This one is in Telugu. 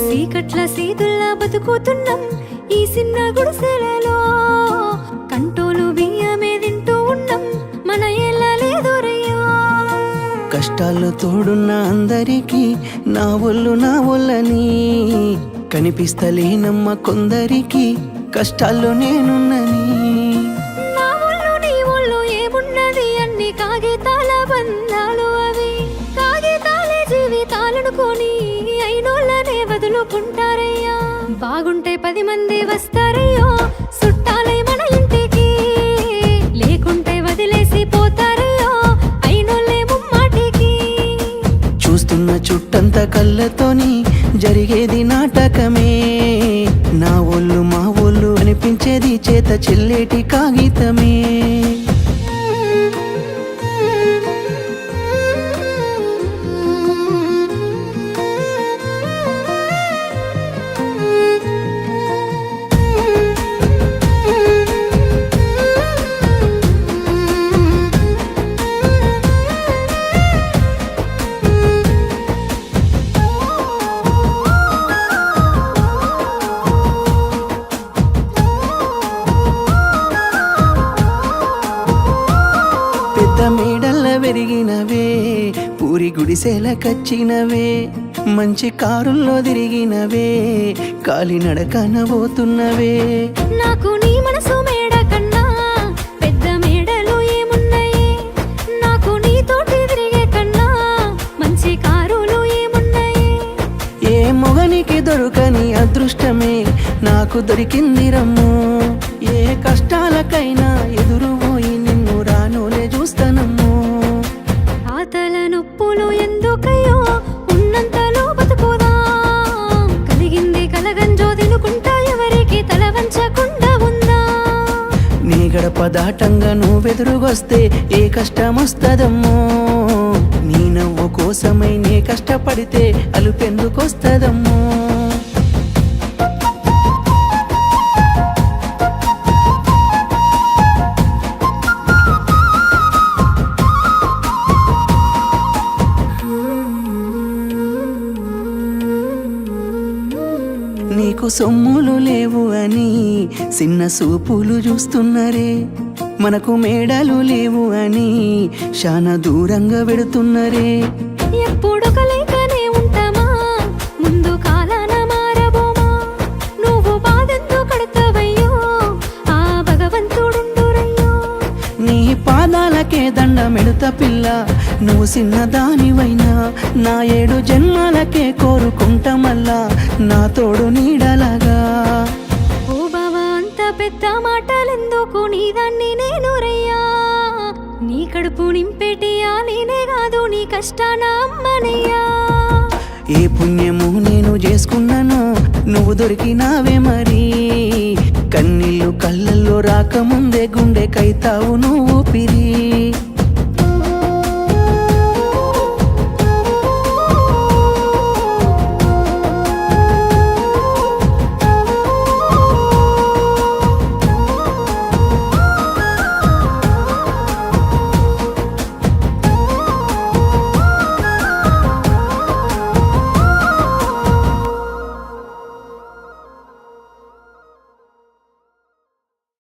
చీకట్ల సీదుల్లా బతుకుతున్నాం ఈ చిన్న గుడిసెలలో, కంటోలు బియ్యమే తింటూ ఉన్నాం మన ఏళ్ళ లేదోరయ్యో. కష్టాల్లో తోడున్న అందరికీ నా ఒళ్ళని కనిపిస్తలేనమ్మ కొందరికి కష్టాల్లో నేనున్నని. నా ఒళ్ళు నీ ఒళ్ళు ఏమున్నది అన్ని కాగితాల బంధాలు, అవి కాగితాలే జీవితాలనుకొని అయినోళ్ళనే వదులుకుంటారయ్యా. బాగుంటే 10 మంది వస్తారయ్యో చుట్టాలై మన ఇంటికి, లేకుంటే వదిలేసి పోతారయ్యో అయినోళ్ళే ముమ్మాటికి. చూస్తున్న చుట్టంత కళ్ళతోని జరిగేది నాటకమే, నా ఒళ్ళు మా ఒళ్ళు అనిపించేది చేత చెల్లేటి కాగితమే. మేడల్ల పెరిగినవే పూరి గుడిసెల కచ్చినవే, మంచి కారుల్లో తిరిగినవే కాలినడకన పోతున్నవే. నాకు నీ మనసు మేడ కన్నా పెద్ద మేడలు ఏమున్నాయి, నాకు నీతోటి తిరిగే కన్నా మంచి కారులు ఏమున్నాయి. ఏ మొగనికి దొరకని అదృష్టమే నాకు దొరికింది రమ్ము, ఏ కష్టాలకైనా ఎదురు పోయి నిన్ను రానోలే చూస్తానమ్ము. ఆతల నొప్పులు ఎందుకయ్యో ఉన్నంతలో బతుకుదా, కలిగింది కలగంజో తినుకుంటా ఎవరికి తల వంచకుండా ఉందా. నీ గడప దాటంగా నువ్వెదురుగొస్తే ఏ కష్టమొస్తదమ్మో, నీ నవ్వు కోసమై నే కష్టపడితే అలుపెందుకొస్తదమ్మో. నీకు సొమ్ములు లేవు అని చిన్న సూపులు చూస్తున్నరే, మనకు మేడలు లేవు అని శానా దూరంగా పెడుతున్నరే. ఎప్పుడు కలయికనే ఉంటామా ముందు కాలాన మారబోమా, నువ్వు బాధెందుకు కడతావయ్యో ఆ భగవంతుడుండురయ్యో. నీ పాదాలకే దండమెడుత పిల్ల, నువ్వు చిన్నదానివైనా నా 7 జన్మాలకే కోరుకుంటా మళ్ళా నా తోడు నీడలాగా. ఓ బావా అంత పెద్ద మాటలెందుకు, నీదాన్ని నేను రయ్యా, నీ కడుపు నింపేటియా నేనే కాదు నీ కష్టాన అమ్మనయ్యా. ఏ పుణ్యము నేను చేసుకున్నానో నువ్వు దొరికినావే మరి, కన్నీళ్ళు కళ్ళల్లో రాకముందే గుండె కైతావు నువ్వు పిరి.